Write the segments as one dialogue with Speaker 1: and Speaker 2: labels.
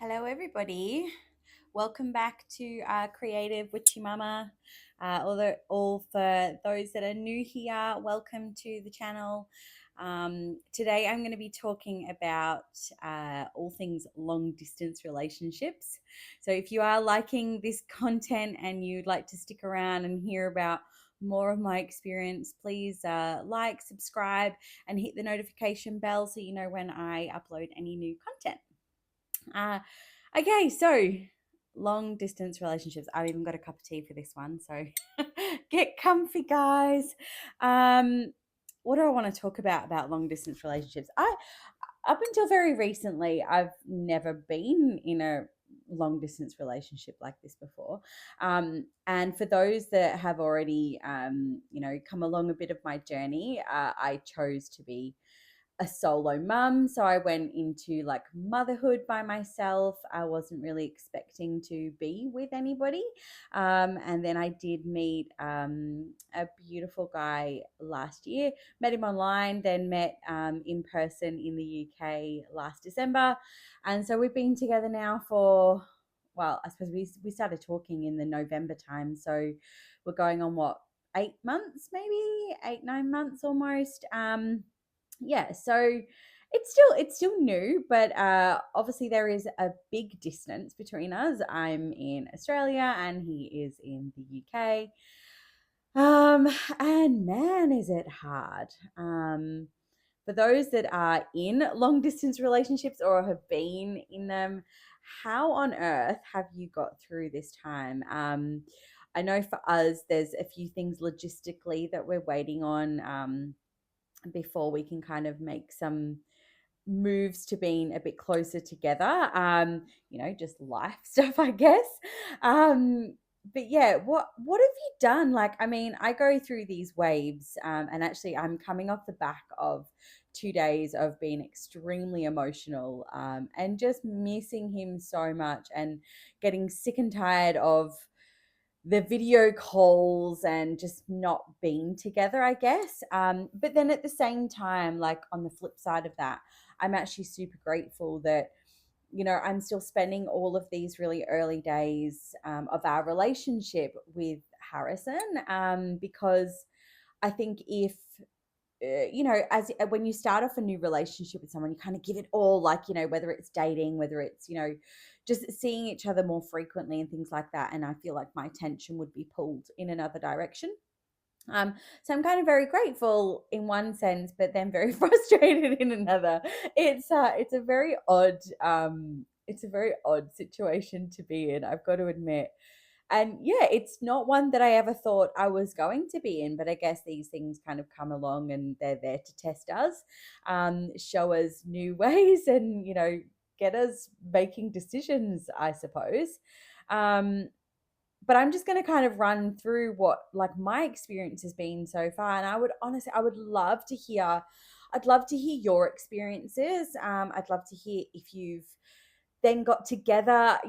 Speaker 1: Hello, everybody. Welcome back to Creative Witchy Mama. All for those that are new here, welcome to the channel. Today, I'm going to be talking about all things long distance relationships. So, if you are liking this content and you'd like to stick around and hear about more of my experience, please like, subscribe, and hit the notification bell so you know when I upload any new content. Uh, okay, so long distance relationships. I've even got a cup of tea for this one, so get comfy, guys. What do I want to talk about long distance relationships? I Up until very recently, I've never been in a long distance relationship like this before. And for those that have already, come along a bit of my journey, I chose to be a solo mum. So I went into like motherhood by myself. I wasn't really expecting to be with anybody. And then I did meet a beautiful guy last year, met him online, then met in person in the UK last December. And so we've been together now for, well, I suppose we started talking in the November time. So we're going on what, 8 months, maybe 8, 9 months almost. Yeah, so it's still new, but obviously there is a big distance between us. I'm in Australia and he is in the UK. And man, is it hard. For those that are in long distance relationships or have been in them, how on earth have you got through this time? I know for us, there's a few things logistically that we're waiting on. Before we can kind of make some moves to being a bit closer together. Just life stuff, I guess. But yeah, what have you done? Like, I mean, I go through these waves, and actually, I'm coming off the back of 2 days of being extremely emotional, and just missing him so much, and getting sick and tired of the video calls and just not being together, I guess. But then at the same time, like on the flip side of that, I'm actually super grateful that, I'm still spending all of these really early days of our relationship with Harrison, because I think if as when you start off a new relationship with someone, you kind of give it all, like, whether it's dating, whether it's, just seeing each other more frequently and things like that. And I feel like my attention would be pulled in another direction. So I'm kind of very grateful in one sense, but then very frustrated in another. It's a very odd situation to be in, I've got to admit. And yeah, it's not one that I ever thought I was going to be in, but I guess these things kind of come along and they're there to test us, show us new ways, and get us making decisions, I suppose. Um, but I'm just going to kind of run through what like my experience has been so far, and I would love to hear. I'd love to hear your experiences. I'd love to hear if you've then got together,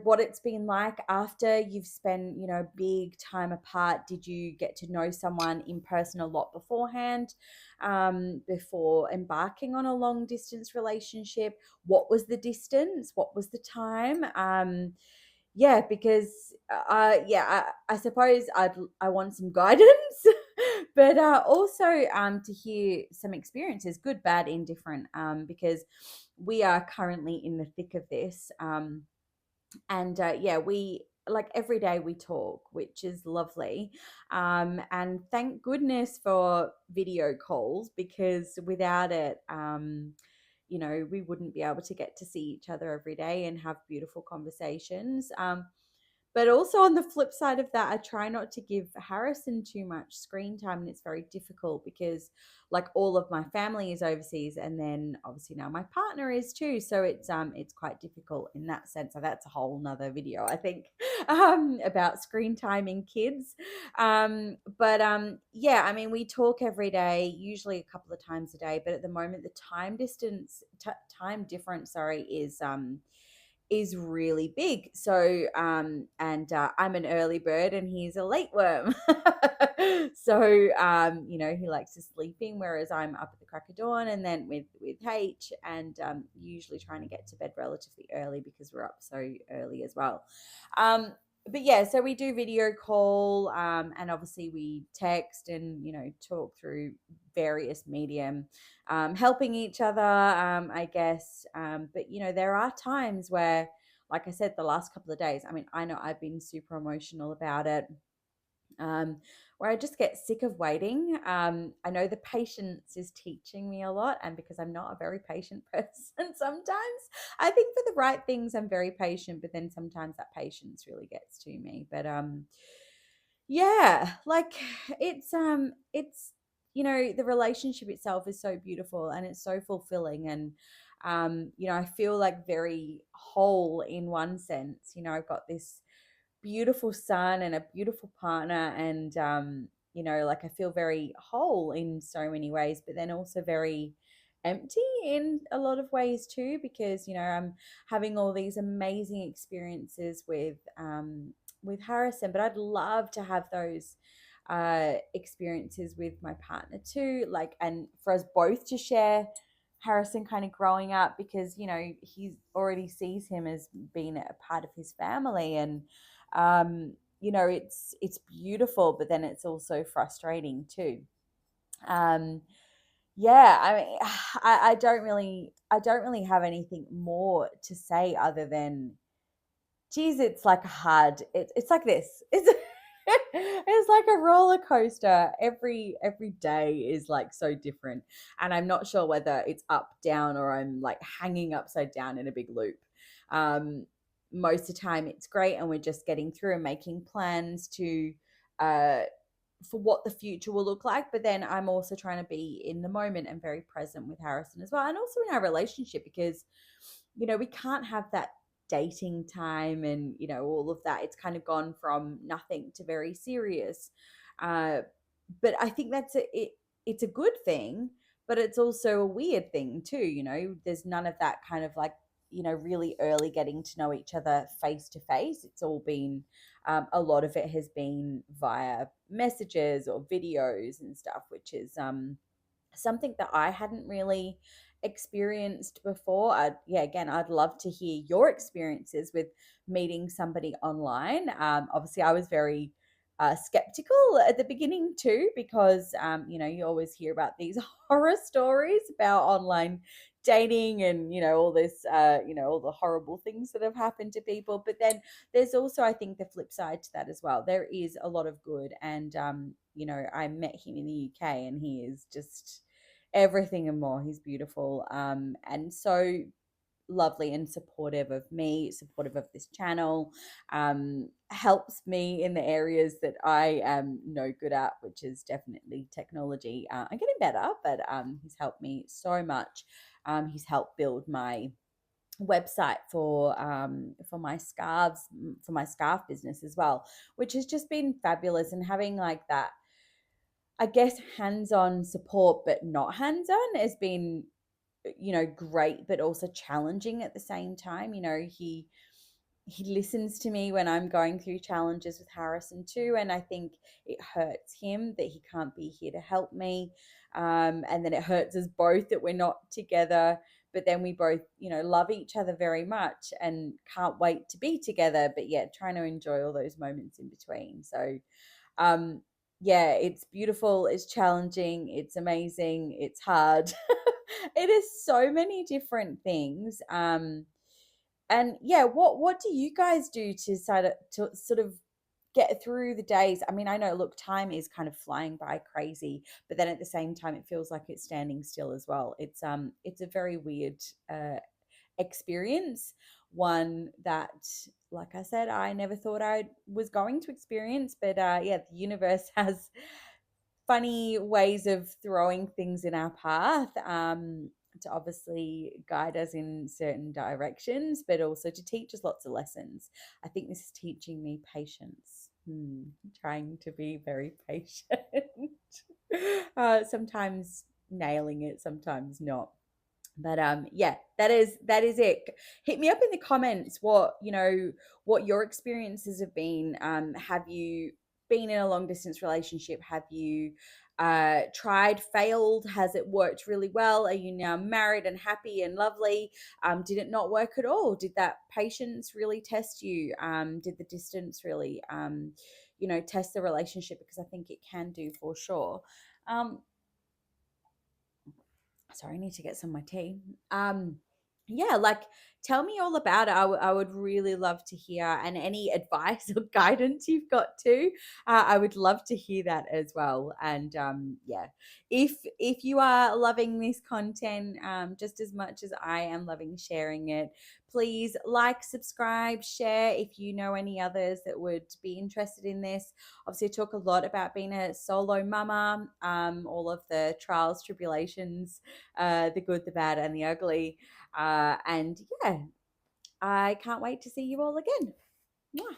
Speaker 1: what it's been like after you've spent, big time apart. Did you get to know someone in person a lot beforehand, before embarking on a long distance relationship? What was the distance? What was the time? Yeah, because I suppose I want some guidance, but also to hear some experiences, good, bad, indifferent, because we are currently in the thick of this, and yeah, we like every day we talk, which is lovely, and thank goodness for video calls, because without it, we wouldn't be able to get to see each other every day and have beautiful conversations. But also on the flip side of that, I try not to give Harrison too much screen time, and it's very difficult because like all of my family is overseas, and then obviously now my partner is too. So it's quite difficult in that sense. So that's a whole nother video, I think, about screen time in kids. But yeah, I mean, we talk every day, usually a couple of times a day, but at the moment the time difference, sorry, is really big. So, and I'm an early bird and he's a late worm. So, he likes to sleeping, whereas I'm up at the crack of dawn, and then with H, and usually trying to get to bed relatively early because we're up so early as well. Um, but yeah, so we do video call, and obviously we text and talk through various medium, helping each other, I guess. But there are times where, like I said, the last couple of days, I mean, I know I've been super emotional about it, um, where I just get sick of waiting. I know the patience is teaching me a lot, and because I'm not a very patient person, sometimes I think for the right things I'm very patient, but then sometimes that patience really gets to me. But yeah, like it's the relationship itself is so beautiful and it's so fulfilling, and I feel like very whole in one sense. I've got this beautiful son and a beautiful partner, and like I feel very whole in so many ways, but then also very empty in a lot of ways too, because I'm having all these amazing experiences with Harrison, but I'd love to have those experiences with my partner too, like, and for us both to share Harrison kind of growing up, because he already sees him as being a part of his family, and it's beautiful, but then it's also frustrating too. um yeah, I mean, I don't really have anything more to say other than, geez, it's like hard. It's like this. It's like a roller coaster. Every day is like so different, and I'm not sure whether it's up, down, or I'm like hanging upside down in a big loop. Um, Most of the time, it's great, and we're just getting through and making plans to uh for what the future will look like. But then I'm also trying to be in the moment and very present with Harrison as well, and also in our relationship, because we can't have that dating time and all of that. It's kind of gone from nothing to very serious. uh but I think it's a good thing, but it's also a weird thing too. There's none of that kind of like really early getting to know each other face to face. It's all been, a lot of it has been via messages or videos and stuff, which is something that I hadn't really experienced before. Yeah, again, I'd love to hear your experiences with meeting somebody online. Obviously, I was very skeptical at the beginning too, because you always hear about these horror stories about online dating, and all this, all the horrible things that have happened to people. But then there's also, I think, the flip side to that as well. There is a lot of good, and I met him in the UK, and he is just everything and more. He's beautiful, and so lovely and supportive of me, supportive of this channel, helps me in the areas that I am no good at, which is definitely technology. I'm getting better, but he's helped me so much. He's helped build my website for my scarves, for my scarf business as well, which has just been fabulous. And having like that, I guess, hands-on support but not hands-on has been great, but also challenging at the same time. He listens to me when I'm going through challenges with Harrison too, and I think it hurts him that he can't be here to help me, and then it hurts us both that we're not together. But then we both love each other very much and can't wait to be together, but yeah, trying to enjoy all those moments in between. So um yeah, it's beautiful, it's challenging, it's amazing, it's hard. It is so many different things. And yeah, what do you guys do to sort of get through the days? I mean, I know, look, time is kind of flying by crazy, but then at the same time it feels like it's standing still as well. It's a very weird experience, one that, like I said, I never thought I was going to experience. But yeah, the universe has funny ways of throwing things in our path, to obviously guide us in certain directions, but also to teach us lots of lessons. I think this is teaching me patience. Trying to be very patient. Sometimes nailing it, sometimes not. But yeah, that is it. Hit me up in the comments what, what your experiences have been. Have you been in a long distance relationship? Have you tried, failed? Has it worked really well? Are you now married and happy and lovely? Did it not work at all? Did that patience really test you? Did the distance really test the relationship? Because I think it can do, for sure. um Sorry, I need to get some of my tea. Yeah, like, tell me all about it. I would really love to hear, and any advice or guidance you've got too. I would love to hear that as well. And yeah, if you are loving this content just as much as I am loving sharing it, please like, subscribe, share if you know any others that would be interested in this. Obviously, I talk a lot about being a solo mama, all of the trials, tribulations, the good, the bad, and the ugly. And yeah, I can't wait to see you all again. Mwah.